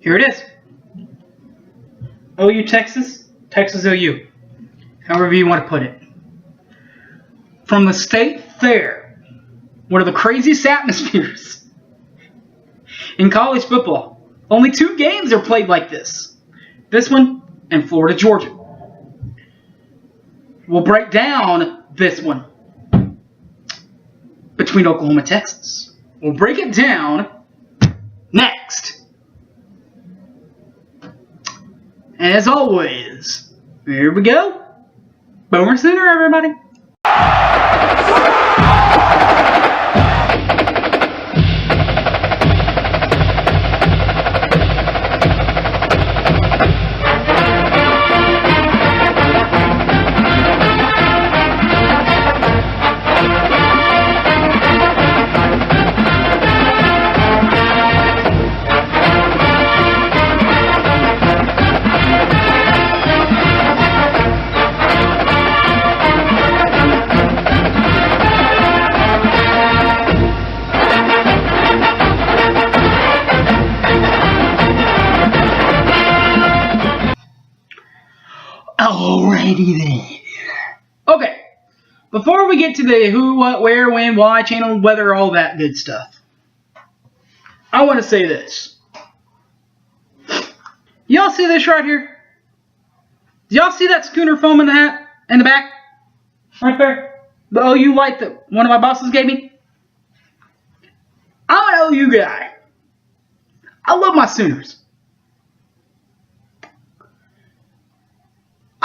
Here it is. OU Texas, Texas OU. However you want to put it. From the State Fair, one of the craziest atmospheres in college football. Only 2 games are played like this. This one and Florida, Georgia. We'll break down this one between Oklahoma and Texas. We'll break it down next. And as always, here we go. Boomer Sooner, everybody. Alrighty then. Okay, before we get to the who, what, where, when, why, channel, weather, all that good stuff, I want to say this. Y'all see this right here? Y'all see that schooner foam in the back? Right there? The OU light that one of my bosses gave me? I'm an OU guy. I love my Sooners.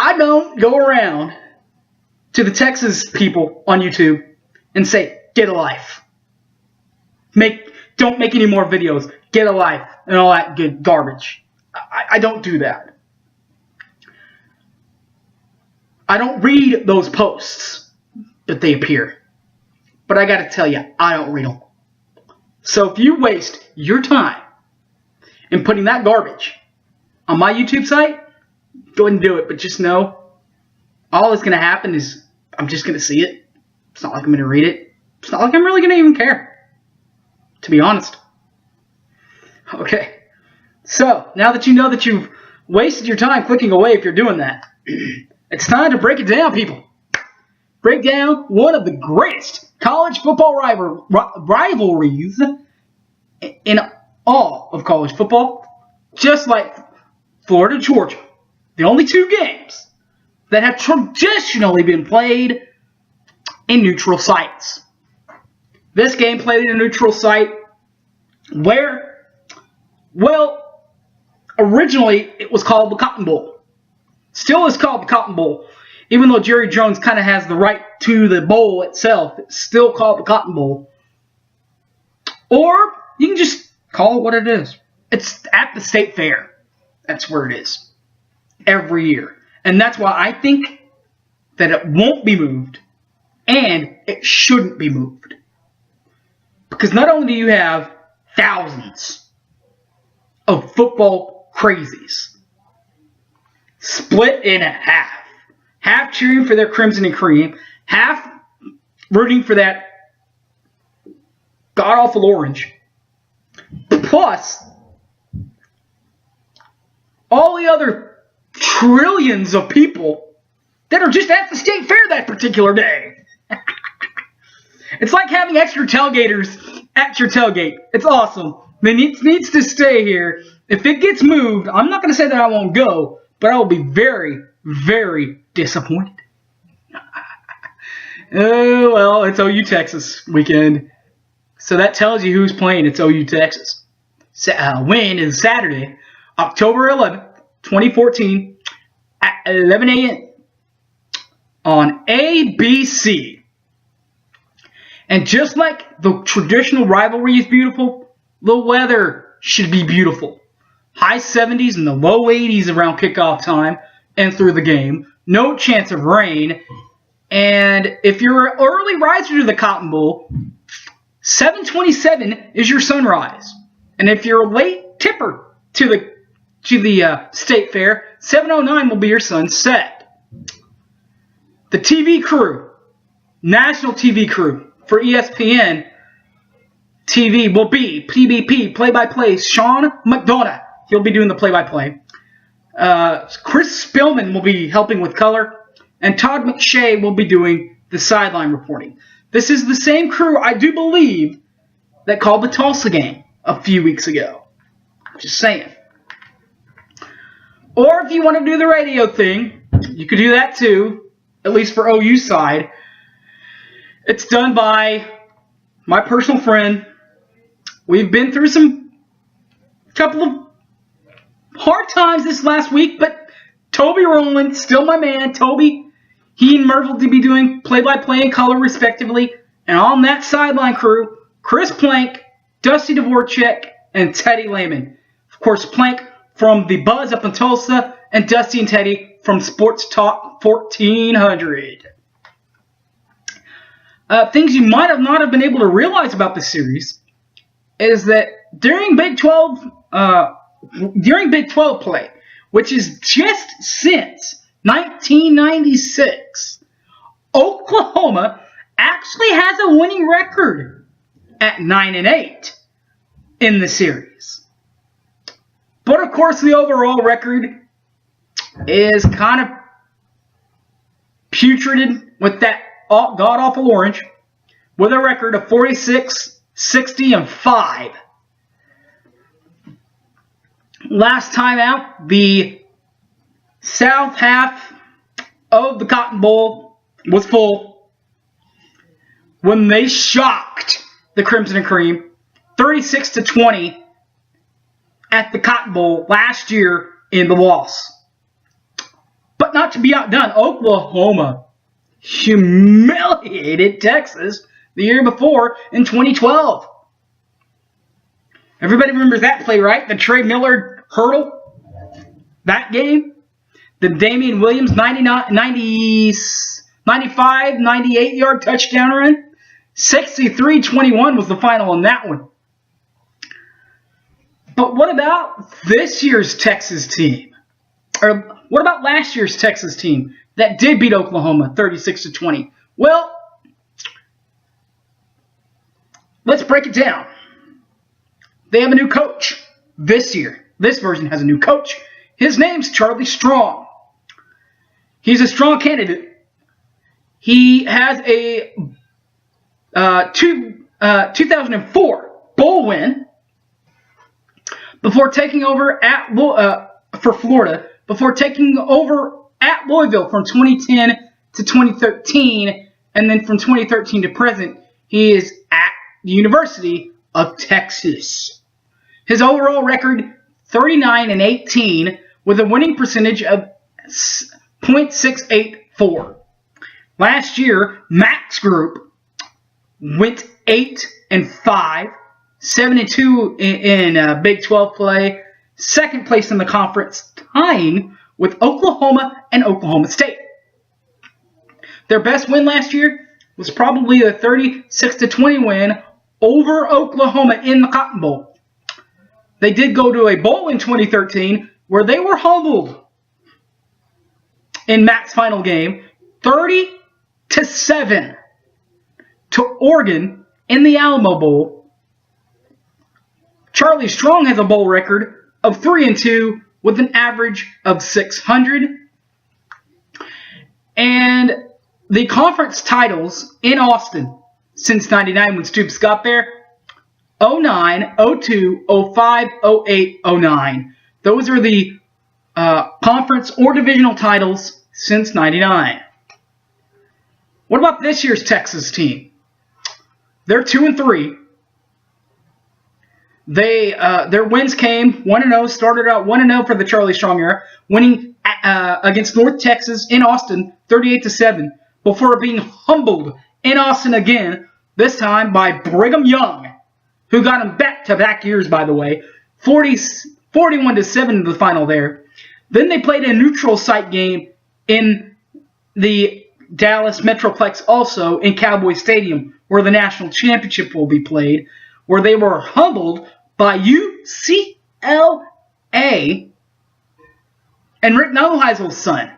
I don't go around to the Texas people on YouTube and say, get a life. Don't make any more videos. Get a life and all that good garbage. I don't do that. I don't read those posts that they appear. But I got to tell you, I don't read them. So if you waste your time in putting that garbage on my YouTube site, go ahead and do it, but just know, all that's going to happen is I'm just going to see it. It's not like I'm going to read it. It's not like I'm really going to even care, to be honest. Okay, so now that you know that you've wasted your time clicking away if you're doing that, it's time to break it down, people. Break down one of the greatest college football rivalries in all of college football, just like Florida, Georgia. The only 2 games that have traditionally been played in neutral sites. This game played in a neutral site where, well, originally it was called the Cotton Bowl. Still is called the Cotton Bowl. Even though Jerry Jones kind of has the right to the bowl itself, it's still called the Cotton Bowl. Or you can just call it what it is. It's at the State Fair. That's where it is. Every year. And that's why I think that it won't be moved and it shouldn't be moved. Because not only do you have thousands of football crazies split in half. Half cheering for their Crimson and Cream, half rooting for that god-awful orange. Plus all the other trillions of people that are just at the State Fair that particular day. It's like having extra tailgaters at your tailgate. It's awesome. It needs to stay here. If it gets moved, I'm not going to say that I won't go, but I will be very, very disappointed. Oh, well, it's OU Texas weekend. So that tells you who's playing. It's OU Texas. Win is Saturday, October 11th. 2014 at 11 a.m. on ABC. And just like the traditional rivalry is beautiful, the weather should be beautiful. High 70s and the low 80s around kickoff time and through the game. No chance of rain. And if you're an early riser to the Cotton Bowl, 7:27 is your sunrise. And if you're a late tipper to the State Fair, 7:09 will be your sunset. The TV crew, national TV crew for ESPN TV will be PBP play-by-play Sean McDonough, He'll be doing the play-by-play. Chris Spillman will be helping with color. And Todd McShay will be doing the sideline reporting. This is the same crew, I do believe, that called the Tulsa game a few weeks ago. Just saying. Or if you want to do the radio thing, you could do that too, at least for OU side. It's done by my personal friend. We've been through couple of hard times this last week, but Toby Rowland, still my man. Toby, he and Merv will be doing play-by-play and color respectively. And on that sideline crew, Chris Plank, Dusty Dvorak, and Teddy Lehman. Of course, Plank from The Buzz up in Tulsa, and Dusty and Teddy from Sports Talk 1400. Things you might have not have been able to realize about this series is that during Big 12 play, which is just since 1996, Oklahoma actually has a winning record at 9-8 in the series. But of course, the overall record is kind of putrid with that god-awful orange, with a record of 46, 60, and 5. Last time out, the south half of the Cotton Bowl was full when they shocked the Crimson and Cream 36-20 at the Cotton Bowl last year in the loss. But not to be outdone, Oklahoma humiliated Texas the year before in 2012. Everybody remembers that play, right? The Trey Miller hurdle? That game? The Damian Williams 95, 98-yard touchdown run? 63-21 was the final on that one. But what about this year's Texas team? Or what about last year's Texas team that did beat Oklahoma 36-20? Well, let's break it down. They have a new coach this year. This version has a new coach. His name's Charlie Strong. He's a strong candidate. He has a 2004 bowl win before taking over for Florida, before taking over at Louisville from 2010 to 2013, and then from 2013 to present, he is at the University of Texas. His overall record, 39-18, with a winning percentage of .684. Last year, Max Group went 8-5, 7-2 in Big 12 play, second place in the conference, tying with Oklahoma and Oklahoma State. Their best win last year was probably a 36-20 win over Oklahoma in the Cotton Bowl. They did go to a bowl in 2013 where they were humbled in Matt's final game, 30-7 to Oregon in the Alamo Bowl. Charlie Strong has a bowl record of 3-2 with an average of 600. And the conference titles in Austin since 99 when Stoops got there, 09, 02, 05, 08, 09. Those are the conference or divisional titles since 99. What about this year's Texas team? They're 2-3. Their wins came 1-0, started out 1-0 for the Charlie Strong era, winning against North Texas in Austin 38-7 before being humbled in Austin again, this time by Brigham Young, who got him back-to-back years, by the way, 41-7 in the final there. Then they played a neutral site game in the Dallas Metroplex, also in Cowboy Stadium, where the national championship will be played, where they were humbled by UCLA and Rick Neuheisel's son,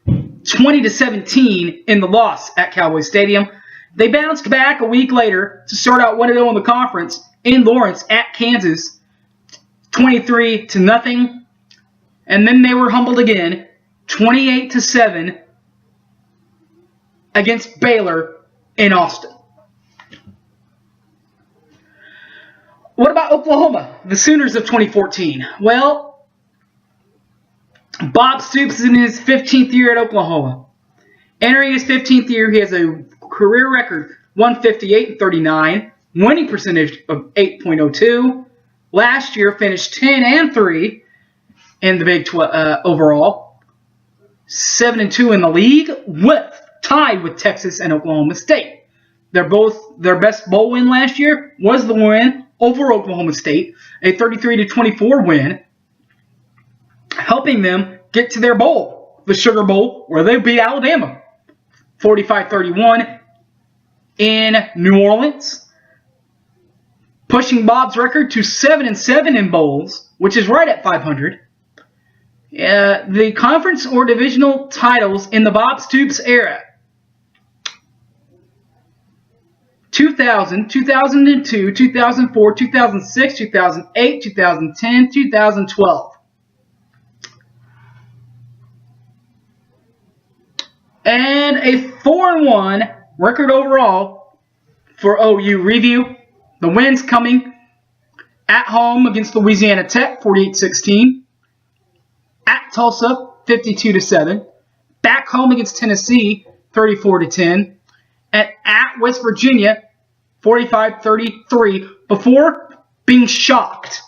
20-17 in the loss at Cowboy Stadium. They bounced back a week later to start out 1-0 in the conference in Lawrence at Kansas, 23-0. And then they were humbled again, 28-7 against Baylor in Austin. What about Oklahoma, the Sooners of 2014? Well, Bob Stoops is in his 15th year at Oklahoma. Entering his 15th year, he has a career record 158-39, winning percentage of 8.02. Last year finished 10-3 in the Big 12 overall, 7-2 in the league, tied with Texas and Oklahoma State. Their best bowl win last year was the win over Oklahoma State, a 33-24 win, helping them get to their bowl, the Sugar Bowl, where they beat Alabama, 45-31 in New Orleans, pushing Bob's record to 7-7 in bowls, which is right at 500. The conference or divisional titles in the Bob Stoops era: 2000, 2002, 2004, 2006, 2008, 2010, 2012. And a 4-1 record overall for OU. Review: the wins coming at home against Louisiana Tech, 48-16. At Tulsa, 52-7. Back home against Tennessee, 34-10. And at West Virginia, 45-33. Before being shocked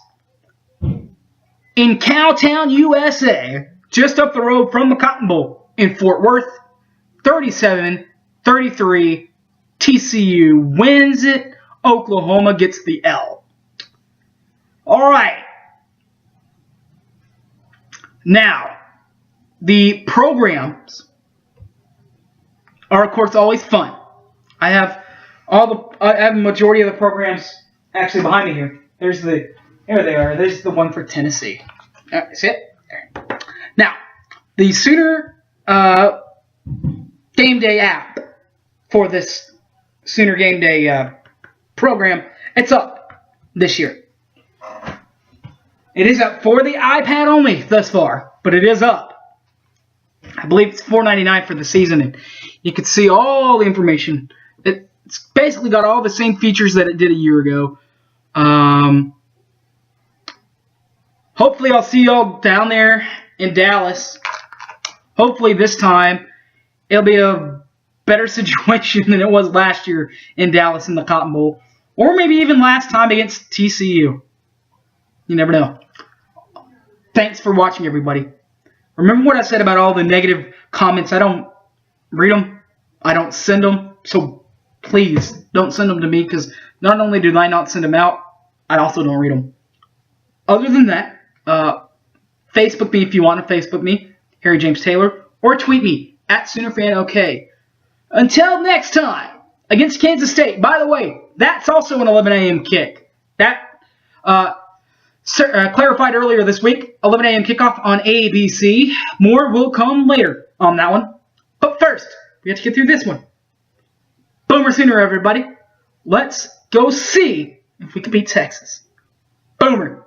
in Cowtown, USA, just up the road from the Cotton Bowl in Fort Worth, 37-33. TCU wins it. Oklahoma gets the L. All right. Now, the programs are, of course, always fun. I have a majority of the programs actually behind me here. Here they are. There's the one for Tennessee. See it? There. Now, the Sooner Game Day app for this Sooner Game Day program, it's up this year. It is up for the iPad only thus far, but it is up. I believe it's $4.99 for the season, and you can see all the information. It's basically got all the same features that it did a year ago. Hopefully I'll see y'all down there in Dallas. Hopefully this time it'll be a better situation than it was last year in Dallas in the Cotton Bowl. Or maybe even last time against TCU. You never know. Thanks for watching, everybody. Remember what I said about all the negative comments. I don't read them. I don't send them. So please don't send them to me, because not only do I not send them out, I also don't read them. Other than that, Facebook me if you want to Facebook me, Harry James Taylor, or tweet me at SoonerFanOK. Until next time, against Kansas State. By the way, that's also an 11 a.m. kick. That clarified earlier this week. 11 a.m. kickoff on ABC. More will come later on that one. But first, we have to get through this one. Boomer Sooner, everybody. Let's go see if we can beat Texas. Boomer.